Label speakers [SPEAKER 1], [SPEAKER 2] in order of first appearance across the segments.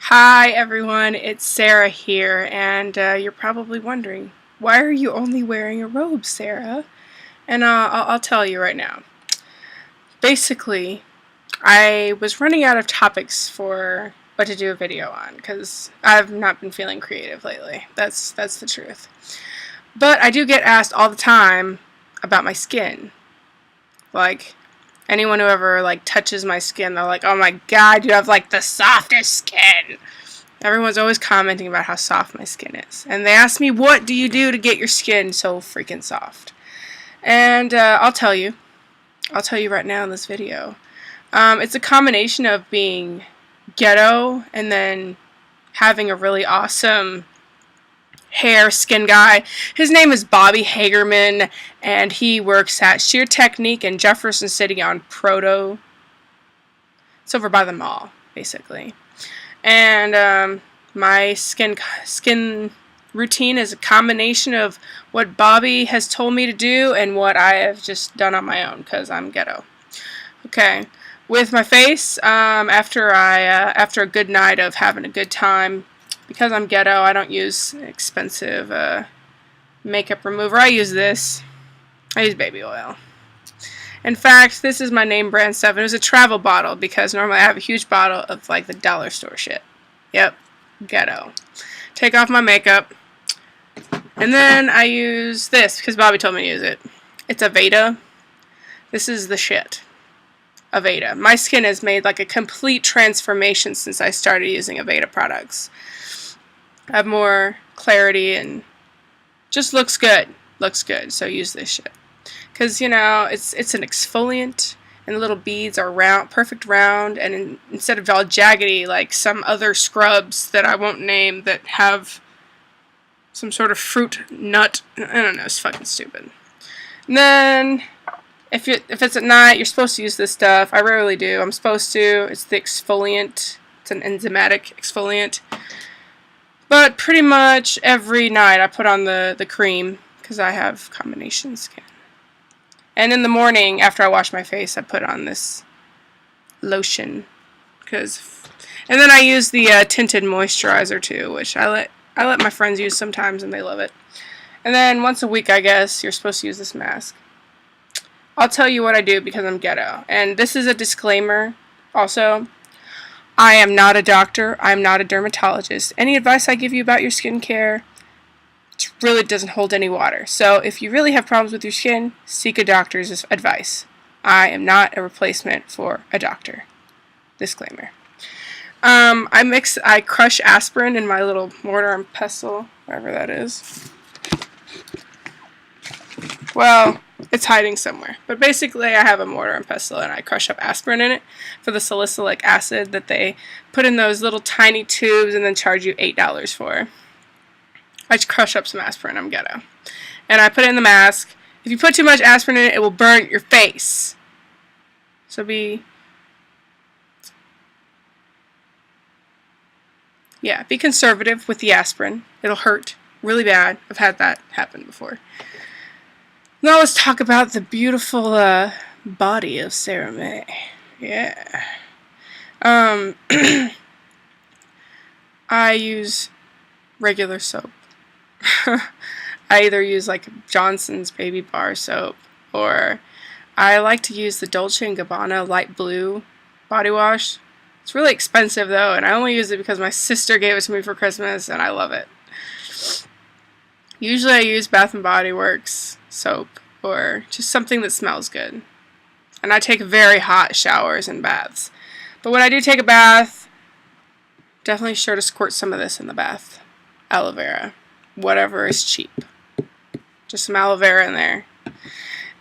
[SPEAKER 1] Hi everyone, it's Sarah here, and you're probably wondering, why are you only wearing a robe, Sarah? And I'll tell you right now. Basically, I was running out of topics for what to do a video on, because I've not been feeling creative lately. That's the truth. But I do get asked all the time about my skin. Like, anyone who ever, touches my skin, they're like, oh my god, you have, the softest skin! Everyone's always commenting about how soft my skin is. And they ask me, what do you do to get your skin so freaking soft? And I'll tell you. I'll tell you right now in this video. It's a combination of being ghetto and then having a really awesome skin guy. His name is Bobby Hagerman, and he works at Sheer Technique in Jefferson City on Proto. It's over by the mall, basically. And my skin routine is a combination of what Bobby has told me to do and what I have just done on my own because I'm ghetto. Okay, with my face, after a good night of having a good time, because I'm ghetto, I don't use expensive makeup remover. I use this. I use baby oil. In fact, this is my name brand stuff. It was a travel bottle because normally I have a huge bottle of the dollar store shit. Yep, ghetto. Take off my makeup. And then I use this because Bobby told me to use it. It's Aveda. This is the shit. Aveda. My skin has made a complete transformation since I started using Aveda products. I have more clarity and just looks good. Looks good, so use this shit. Because, it's an exfoliant, and the little beads are round, perfect round, and instead of all jaggedy like some other scrubs that I won't name that have some sort of fruit nut. I don't know, it's fucking stupid. And then, if it's at night, you're supposed to use this stuff. I rarely do. I'm supposed to. It's the exfoliant. It's an enzymatic exfoliant. But pretty much every night I put on the cream because I have combination skin. And in the morning, after I wash my face, I put on this lotion. And then I use the tinted moisturizer too, which I let my friends use sometimes and they love it. And then once a week, I guess, you're supposed to use this mask. I'll tell you what I do because I'm ghetto. And this is a disclaimer also. I am not a doctor. I'm not a dermatologist. Any advice I give you about your skincare really doesn't hold any water. So if you really have problems with your skin, seek a doctor's advice. I am not a replacement for a doctor. Disclaimer. I crush aspirin in my little mortar and pestle, wherever that is. Well, it's hiding somewhere. But basically, I have a mortar and pestle, and I crush up aspirin in it for the salicylic acid that they put in those little tiny tubes and then charge you $8 for. I just crush up some aspirin. I'm ghetto. And I put it in the mask. If you put too much aspirin in it, it will burn your face. So be conservative with the aspirin. It'll hurt really bad. I've had that happen before. Now let's talk about the beautiful body of Sarah May. Yeah. I use regular soap. I either use Johnson's Baby Bar soap, or I like to use the Dolce & Gabbana light blue body wash. It's really expensive though, and I only use it because my sister gave it to me for Christmas and I love it. Usually I use Bath & Body Works soap or just something that smells good. And I take very hot showers and baths. But when I do take a bath, definitely sure to squirt some of this in the bath. Aloe vera. Whatever is cheap. Just some aloe vera in there.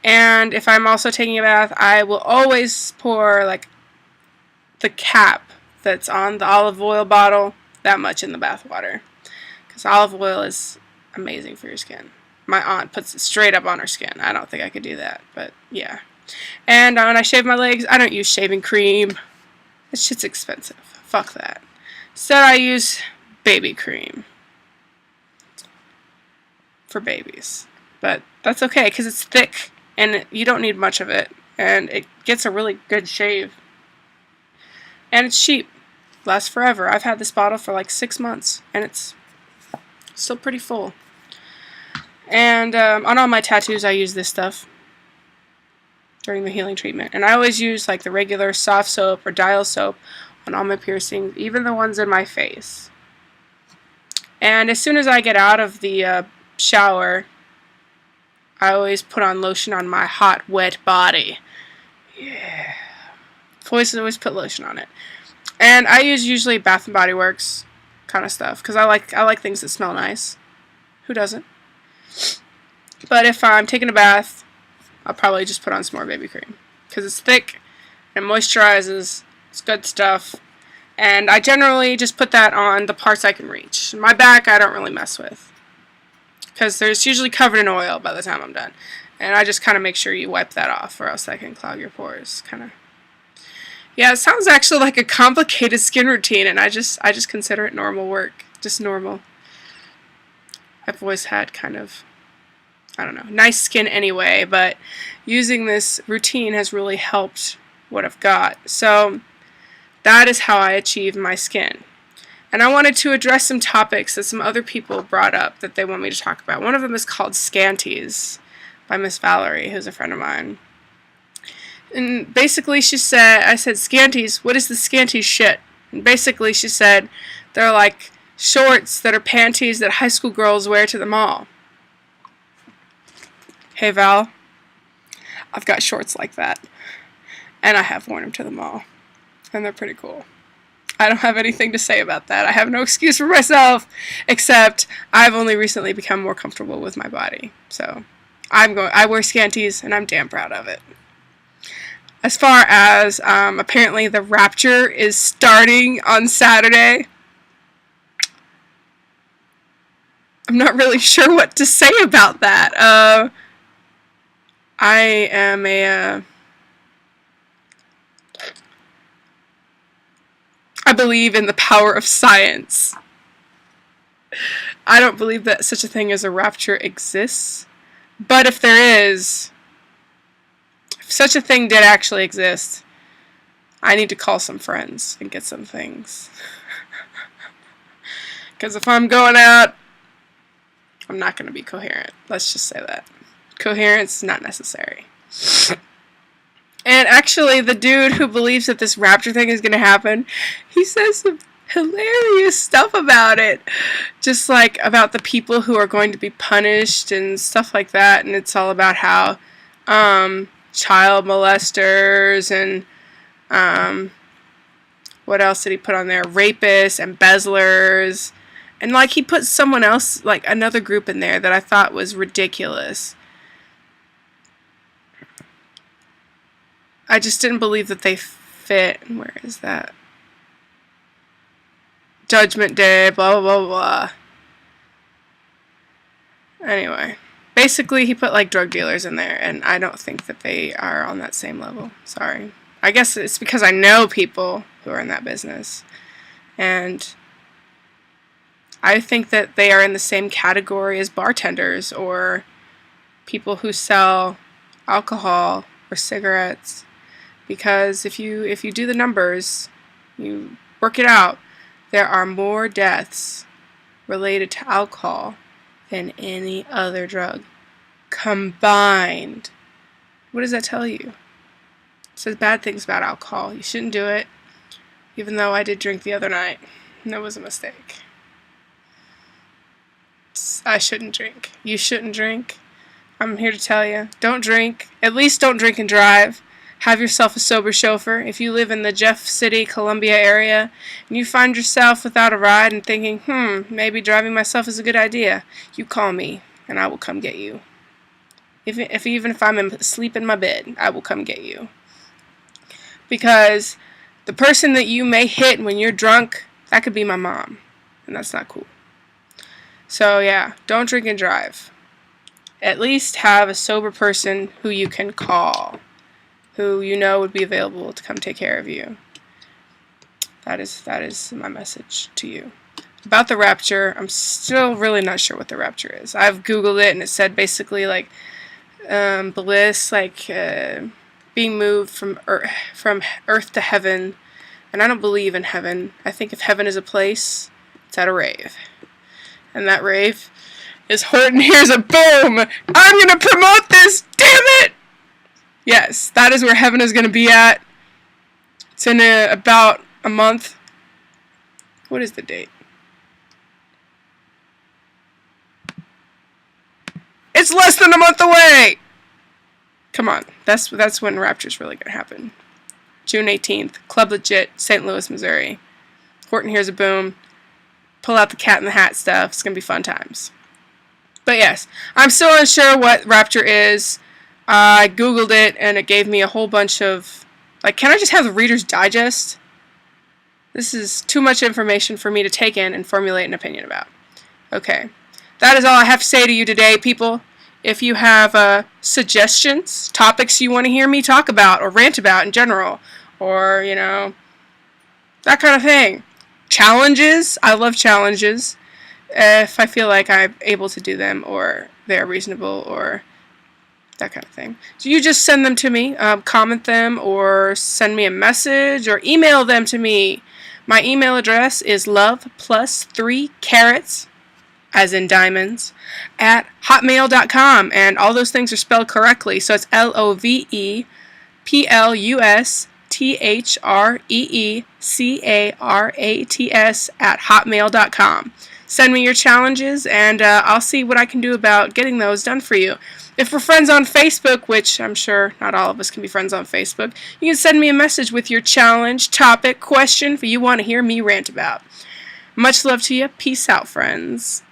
[SPEAKER 1] And if I'm also taking a bath, I will always pour the cap that's on the olive oil bottle, that much in the bath water. Because olive oil is amazing for your skin. My aunt puts it straight up on her skin. I don't think I could do that, but yeah. And when I shave my legs, I don't use shaving cream. That shit's expensive. Fuck that. Instead, I use baby cream. For babies. But that's okay because it's thick and you don't need much of it and it gets a really good shave and it's cheap. Lasts forever. I've had this bottle for like 6 months, and it's still pretty full. And on all my tattoos, I use this stuff during the healing treatment. And I always use like the regular soft soap or dial soap on all my piercings, even the ones in my face. And as soon as I get out of the shower, I always put on lotion on my hot, wet body. Yeah. Always put lotion on it. And I use usually Bath and Body Works kind of stuff because I like things that smell nice. Who doesn't? But if I'm taking a bath, I'll probably just put on some more baby cream because it's thick and moisturizes. It's good stuff. And I generally just put that on the parts I can reach. My back, I don't really mess with because it's usually covered in oil by the time I'm done. And I just kind of make sure you wipe that off or else that can clog your pores. Kind of. Yeah, it sounds actually like a complicated skin routine, and I just consider it normal work. Just normal. I've always had kind of, I don't know, nice skin anyway, but using this routine has really helped what I've got. So that is how I achieve my skin. And I wanted to address some topics that some other people brought up that they want me to talk about. One of them is called Scanties by Miss Valerie, who's a friend of mine. And basically I said, Scanties, what is the Scanties shit? And basically she said, they're like shorts that are panties that high school girls wear to the mall. Hey Val, I've got shorts like that. And I have worn them to the mall. And they're pretty cool. I don't have anything to say about that. I have no excuse for myself, except I've only recently become more comfortable with my body. So I wear Scanties, and I'm damn proud of it. As far as apparently the Rapture is starting on Saturday. I'm not really sure what to say about that. I believe in the power of science. I don't believe that such a thing as a rapture exists. But if there is, if such a thing did actually exist, I need to call some friends and get some things. Because if I'm going out, I'm not going to be coherent. Let's just say that. Coherence is not necessary. And actually, the dude who believes that this rapture thing is going to happen, he says some hilarious stuff about it. Just like about the people who are going to be punished and stuff like that. And it's all about how child molesters and what else did he put on there? Rapists, embezzlers. And like he put someone else, like another group in there that I thought was ridiculous. I just didn't believe that they fit. Where is that? Judgment Day, blah, blah, blah, blah. Anyway. Basically, he put, like, drug dealers in there, and I don't think that they are on that same level. Sorry. I guess it's because I know people who are in that business. And I think that they are in the same category as bartenders or people who sell alcohol or cigarettes. Because if you do the numbers, you work it out, there are more deaths related to alcohol than any other drug combined. What does that tell you? It says bad things about alcohol. You shouldn't do it, even though I did drink the other night. And that was a mistake. I shouldn't drink. You shouldn't drink. I'm here to tell you, don't drink. At least don't drink and drive. Have yourself a sober chauffeur. If you live in the Jeff City, Columbia area, and you find yourself without a ride and thinking, maybe driving myself is a good idea, you call me, and I will come get you. Even if I'm asleep in my bed, I will come get you. Because the person that you may hit when you're drunk, that could be my mom, and that's not cool. So yeah, don't drink and drive. At least have a sober person who you can call, who you know would be available to come take care of you. That is my message to you. About the rapture, I'm still really not sure what the rapture is. I've Googled it and it said basically like bliss, like being moved from earth to heaven And I don't believe in heaven. I think if heaven is a place, it's at a rave. And that rave is Horton Hears a Boom! I'm gonna promote this! Damn it! Yes, that is where heaven is gonna be at. It's in about a month. What is the date? It's less than a month away! Come on, that's when Rapture's really gonna happen. June 18th, Club Legit, St. Louis, Missouri. Horton Hears a Boom. Pull out the Cat in the Hat stuff. It's gonna be fun times. But yes, I'm still unsure what Rapture is. I googled it and it gave me a whole bunch of, like, can I just have the Reader's Digest? This is too much information for me to take in and formulate an opinion about. Okay, that is all I have to say to you today, people. If you have suggestions, topics you want to hear me talk about or rant about in general, or, you know, that kind of thing. Challenges, I love challenges. If I feel like I'm able to do them, or they're reasonable, or that kind of thing. So you just send them to me, comment them, or send me a message, or email them to me. My email address is love+3carats, as in diamonds, at hotmail.com, and all those things are spelled correctly, so it's LOVEPLUSTHREECARATS at hotmail.com. Send me your challenges, and I'll see what I can do about getting those done for you. If we're friends on Facebook, which I'm sure not all of us can be friends on Facebook, you can send me a message with your challenge, topic, question you want to hear me rant about. Much love to you. Peace out, friends.